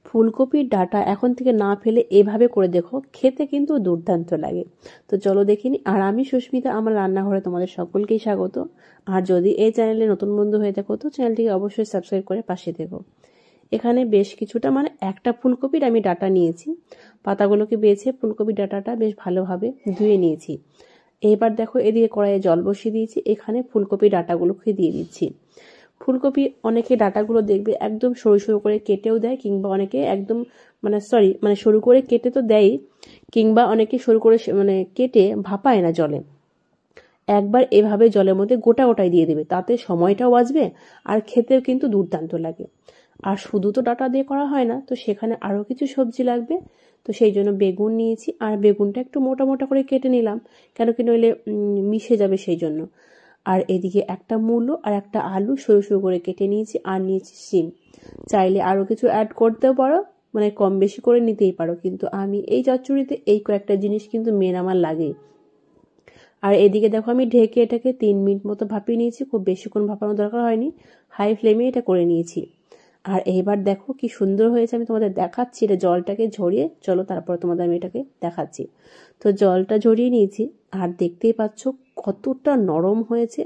ফুলকপির ডাঁটা এখন থেকে না ফেলে এভাবে করে দেখো, খেতে কিন্তু দুর্দান্ত লাগে। তো চলো দেখিনি। আর আমি সুস্মিতা, আমার রান্নাঘরে তোমাদের সকলকেই স্বাগত। আর যদি এই চ্যানেলে নতুন বন্ধু হয়ে থাকো তো চ্যানেলটিকে অবশ্যই সাবস্ক্রাইব করে পাশে থেকো। এখানে বেশ কিছুটা একটা ফুলকপির আমি ডাঁটা নিয়েছি। পাতাগুলোকে বেছে ফুলকপির ডাঁটাটা বেশ ভালোভাবে ধুয়ে নিয়েছি। এবার দেখো, এদিকে কড়াইয়ে জল বসিয়ে দিয়েছি, এখানে ফুলকপির ডাঁটাগুলোকে দিয়ে দিচ্ছি। ফুলকপি অনেকে ডাঁটাগুলো দেখবে একদম সরু সরু করে কেটেও দেয়, কিংবা অনেকে একদম সরু করে কেটে তো দেয়, কিংবা অনেকে সরু করে কেটে ভাপায় না জলে। একবার এভাবে জলের মধ্যে গোটা গোটাই দিয়ে দেবে, তাতে সময়টাও বাঁচবে আর খেতেও কিন্তু দুর্দান্ত লাগে। আর শুধু তো ডাঁটা দিয়ে করা হয় না, তো সেখানে আরও কিছু সবজি লাগবে। তো সেই জন্য বেগুন নিয়েছি, আর বেগুনটা একটু মোটা মোটা করে কেটে নিলাম, কেন কি নইলে মিশে যাবে সেই জন্য। আর এদিকে একটা মূলো আর একটা আলু সরু সরু করে কেটে নিয়েছি, আর নিয়েছি শিম। চাইলে আরও কিছু অ্যাড করতেও পারো, কম বেশি করে নিতেই পারো, কিন্তু আমি এই চচ্চড়িতে এই কয়েকটা জিনিস কিন্তু মেন আমার লাগেই। আর এদিকে দেখো, আমি ঢেকে এটাকে 3 মিনিট মতো ভাপিয়ে নিয়েছি, খুব বেশিক্ষণ ভাপানোর দরকার হয়নি, হাই ফ্লেমে এটা করে নিয়েছি। আর এইবার দেখো কি সুন্দর হয়েছে, আমি তোমাদের দেখাচ্ছি। এটা জলটাকে ঝরিয়ে, চলো তারপর তোমাদের আমি এটাকে দেখাচ্ছি। তো জলটা ঝরিয়ে নিয়েছি, আর দেখতেই পাচ্ছ কতটা নরম হয়েছে।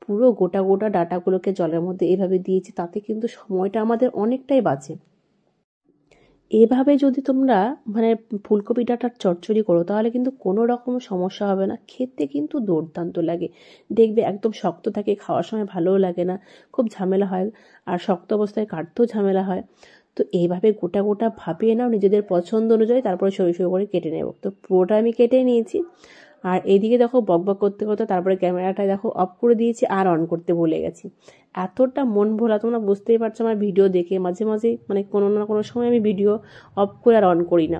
পুরো গোটা গোটা ডাঁটাগুলোকে জলের মধ্যে এভাবে দিয়েছি, তাতে কিন্তু সময়টা আমাদের অনেকটাই বাঁচে। এভাবে যদি তোমরা ফুলকপি ডাঁটার চচ্চড়ি করো, তাহলে কিন্তু কোনো রকম সমস্যা হবে না, খেতে কিন্তু দুর্দান্ত লাগে। দেখবে একদম শক্ত থাকে, খাওয়ার সময় ভালোও লাগে না, খুব ঝামেলা হয়, আর শক্ত অবস্থায় কাটতেও ঝামেলা হয়। তো এইভাবে গোটা গোটা ভাপিয়ে নাও নিজেদের পছন্দ অনুযায়ী, তারপরে সরু সরু করে কেটে নেব। তো পুরোটা আমি কেটে নিয়েছি। আর এইদিকে দেখো, বকবক করতে করতে তারপরে ক্যামেরাটা দেখো অফ করে দিয়েছি, আর অন করতে ভুলে গেছি। এতটা মন ভোলা, তোমরা বুঝতেই পারছো আমার ভিডিও দেখে। মাঝে মাঝে কোনো না কোনো সময় আমি ভিডিও অফ করে আর অন করি না।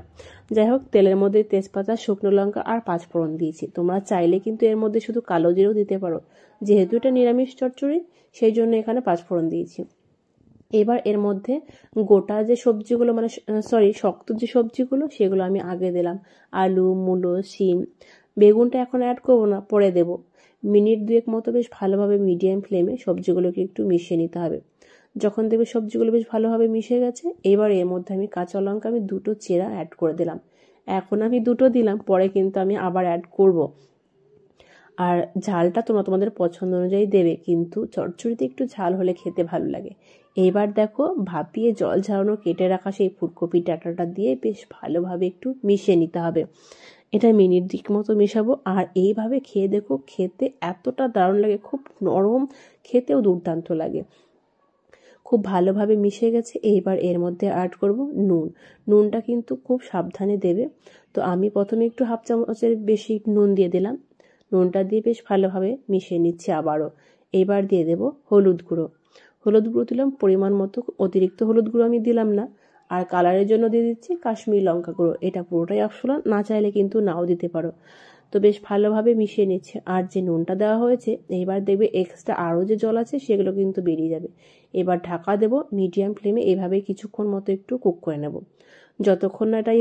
যাই হোক, তেলের মধ্যে তেজপাতা, শুকনো লঙ্কা আর 5 ফোড়ন দিয়েছি। তোমরা চাইলে কিন্তু এর মধ্যে শুধু কালো জিরেও দিতে পারো, যেহেতু এটা নিরামিষ চচ্চড়ি সেই জন্য এখানে 5 ফোড়ন দিয়েছি। এবার এর মধ্যে গোটা যে সবজিগুলো শক্ত যে সবজিগুলো, সেগুলো আমি আগে দিলাম। আলু, মূলো, শিম, বেগুনটা এখন অ্যাড করবো না, পরে দেব। মিনিট 2 মতো বেশ ভালোভাবে মিডিয়াম ফ্লেমে সবজিগুলোকে একটু মিশিয়ে নিতে হবে। যখন দেখবে সবজিগুলো বেশ ভালোভাবে মিশে গেছে, এবার এর মধ্যে আমি কাঁচা লঙ্কা আমি 2টো চেরা অ্যাড করে দিলাম। এখন আমি 2টো দিলাম, পরে কিন্তু আমি আবার অ্যাড করব। আর ঝালটা তোমরা তোমাদের পছন্দ অনুযায়ী দেবে, কিন্তু চচ্চড়িতে একটু ঝাল হলে খেতে ভালো লাগে। এইবার দেখো, ভাপিয়ে জল ঝরানো কেটে রাখা সেই ফুলকপির ডাঁটাটা দিয়ে বেশ ভালোভাবে একটু মিশিয়ে নিতে হবে। এটা মিনিট 2 মতো মেশাবো। আর এইভাবে খেয়ে দেখো, খেতে এতটা দারুণ লাগে, খুব নরম, খেতেও দুর্দান্ত লাগে। খুব ভালোভাবে মিশে গেছে। এইবার এর মধ্যে অ্যাড করব নুন। নুনটা কিন্তু খুব সাবধানে দেবে। তো আমি প্রথমে একটু 1/2 চামচের বেশি নুন দিয়ে দিলাম। নুনটা দিয়ে বেশ ভালোভাবে মিশিয়ে নিচ্ছি আবারও। এবার দিয়ে দেব হলুদ গুঁড়ো। হলুদ গুঁড়ো দিলাম পরিমাণ মতো, অতিরিক্ত হলুদ গুঁড়ো আমি দিলাম না। আর কালারের জন্য দিয়ে দিচ্ছি কাশ্মীরি লঙ্কা গুঁড়ো, এটা পুরোটাই অপশনাল, না চাইলে কিন্তু নাও দিতে পারো। তো বেশ ভালোভাবে মিশিয়ে নিচ্ছে। আর যে নুনটা দেওয়া হয়েছে, এইবার দেখবে এক্সট্রা আরও যে জল আছে সেগুলো কিন্তু বেরিয়ে যাবে। এবার ঢাকা দেব মিডিয়াম ফ্লেমে, এইভাবে কিছুক্ষণ মতো একটু কুক করে নেব। যতক্ষণ না এটাই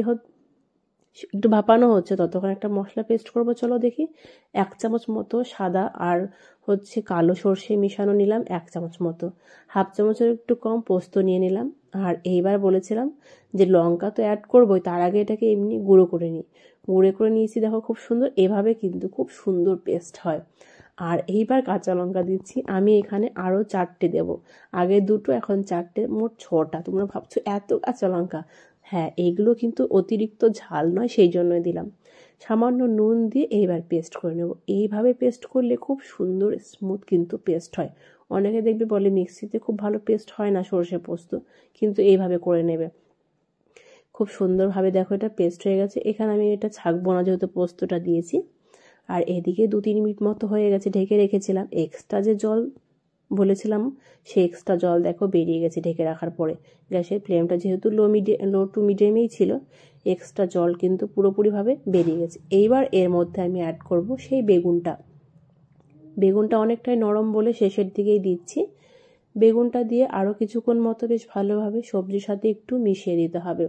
একটু ভাপানো হচ্ছে, ততক্ষণ একটা মশলা পেস্ট করব। চলো দেখি। 1 চামচ মতো সাদা আর কালো সর্ষে মিশানো নিলাম 1 চামচ মতো। 1/2 চামচের একটু কম পোস্ত নিয়ে নিলাম। আর এইবার বলেছিলাম যে লঙ্কা তো অ্যাড করবোই, তার আগে এটাকে এমনি গুঁড়ো করে নিই। গুঁড়ো করে নিয়েছি, দেখো খুব সুন্দর, এভাবে কিন্তু খুব সুন্দর পেস্ট হয়। আর এইবার কাঁচা লঙ্কা দিচ্ছি, আমি এখানে আরও 4টে দেবো। আগে 2টো, এখন 4টে, মোট 6টা। তোমরা ভাবছো এত কাঁচা লঙ্কা? হ্যাঁ, এগুলো কিন্তু অতিরিক্ত ঝাল নয়, সেই জন্যই দিলাম। সামান্য নুন দিয়ে এইবার পেস্ট করে নেব। এইভাবে পেস্ট করলে খুব সুন্দর স্মুথ কিন্তু পেস্ট হয়। অনেকে দেখবে বলে মিক্সিতে খুব ভালো পেস্ট হয় না সরষে পোস্ত, কিন্তু এইভাবে করে নেবে। খুব সুন্দরভাবে দেখো এটা পেস্ট হয়ে গেছে। এখানে আমি এটা ছাঁকবো না, যেহেতু পোস্তটা দিয়েছি। আর এদিকে 2-3 মিনিট মতো হয়ে গেছে, ঢেকে রেখেছিলাম। এক্সট্রা যে জল বলেছিলাম, সেই এক্সট্রা জল দেখো বেরিয়ে গেছে ঢেকে রাখার পরে। গ্যাসের ফ্লেমটা যেহেতু লো টু মিডিয়ামেই ছিল, এক্সট্রা জল কিন্তু পুরোপুরিভাবে বেরিয়ে গেছে। এইবার এর মধ্যে আমি অ্যাড করব সেই বেগুনটা। বেগুনটা অনেকটাই নরম বলে শেষের দিকেই দিচ্ছি। বেগুনটা দিয়ে আরও কিছুক্ষণ মতো বেশ ভালোভাবে সবজির সাথে একটু মিশিয়ে দিতে হবে।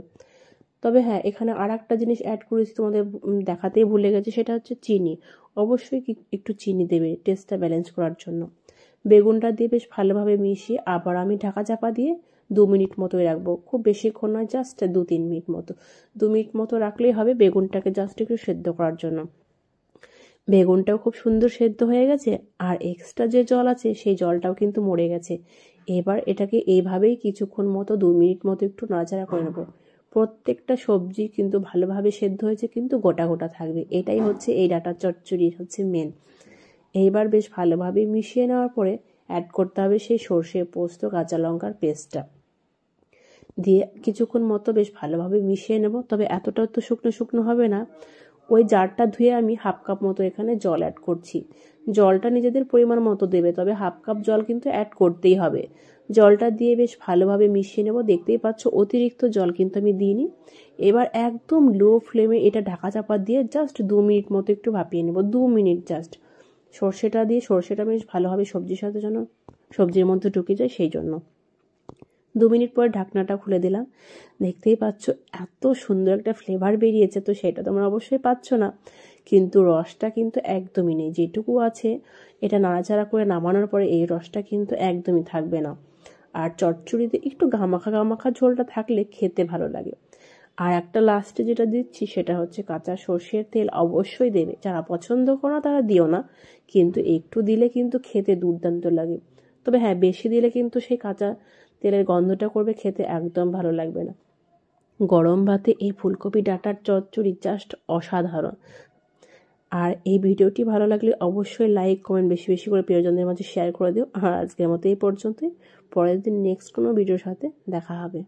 তবে হ্যাঁ, এখানে আর একটা জিনিস অ্যাড করেছি, তোমাদের দেখাতেই ভুলে গেছি, সেটা হচ্ছে চিনি। অবশ্যই একটু চিনি দেবে টেস্টটা ব্যালেন্স করার জন্য। বেগুনটা দিয়ে বেশ ভালোভাবে মিশিয়ে আবার আমি ঢাকা চাপা দিয়ে 2 মিনিট মতোই রাখবো, খুব বেশিক্ষণ নয়, জাস্ট 2-3 মিনিট মতো। 2 মিনিট মতো রাখলেই হবে বেগুনটাকে জাস্ট একটু সেদ্ধ করার জন্য। বেগুনটাও খুব সুন্দর সেদ্ধ হয়ে গেছে, আর এক্সট্রা যে জল আছে সেই জলটাও কিন্তু মরে গেছে। এবার এটাকে এইভাবেই কিছুক্ষণ মতো 2 মিনিট মতো একটু নাড়াচাড়া করে নেবো। প্রত্যেকটা সবজি কিন্তু ভালোভাবে সেদ্ধ হয়েছে, কিন্তু গোটা গোটা থাকবে, এটাই হচ্ছে এই ডাঁটার চচ্চড়ির হচ্ছে মেন। এইবার বেশ ভালোভাবে মিশিয়ে নেওয়ার পরে অ্যাড করতে হবে সেই সর্ষে, পোস্ত, কাঁচা লঙ্কার পেস্টটা দিয়ে কিছুক্ষণ মতো বেশ ভালোভাবে মিশিয়ে নেব। তবে এতটাও তো শুকনো শুকনো হবে না। ওই জারটা ধুয়ে আমি 1/2 কাপ মতো এখানে জল অ্যাড করছি। জলটা নিজেদের পরিমাণ মতো দেবে, তবে 1/2 কাপ জল কিন্তু অ্যাড করতেই হবে। জলটা দিয়ে বেশ ভালোভাবে মিশিয়ে নেব। দেখতেই পাচ্ছ অতিরিক্ত জল কিন্তু আমি দিইনি। এবার একদম লো ফ্লেমে এটা ঢাকা চাপা দিয়ে জাস্ট 2 মিনিট মতো একটু ভাপিয়ে নেব, 2 মিনিট জাস্ট। সর্ষেটা বেশ ভালোভাবে সবজির সাথে যেন সবজির মধ্যে ঢুকে যায়, সেই জন্য। 2 মিনিট পরে ঢাকনাটা খুলে দিলাম। দেখতেই পাচ্ছ এত সুন্দর একটা ফ্লেভার বেরিয়েছে, তো সেটা তোমরা অবশ্যই পাচ্ছ না, কিন্তু রসটা কিন্তু একদমই নেই। যেটুকু আছে এটা নাড়াচাড়া করে নামানোর পরে এই রসটা কিন্তু একদমই থাকবে না। আর চচ্চড়িতে একটু গামাখা গামাখা ঝোলটা থাকলে খেতে ভালো লাগে। আর একটা লাস্টে যেটা দিচ্ছি সেটা হচ্ছে কাঁচা সর্ষের তেল, অবশ্যই দেবে। যারা পছন্দ করো না তারা দিও না, কিন্তু একটু দিলে কিন্তু খেতে দুর্দান্ত লাগে। তবে হ্যাঁ, বেশি দিলে কিন্তু সেই কাঁচা তেলের গন্ধটা করবে, খেতে একদম ভালো লাগবে না। গরম ভাতে এই ফুলকপি ডাঁটার চচ্চড়ি জাস্ট অসাধারণ। আর এই ভিডিওটি ভালো লাগলে অবশ্যই লাইক, কমেন্ট বেশি বেশি করে প্রিয়জনদের মাঝে শেয়ার করে দিও। আর আজকের মতো এই পর্যন্তই। পরের দিন নেক্সট কোনো ভিডিওর সাথে দেখা হবে।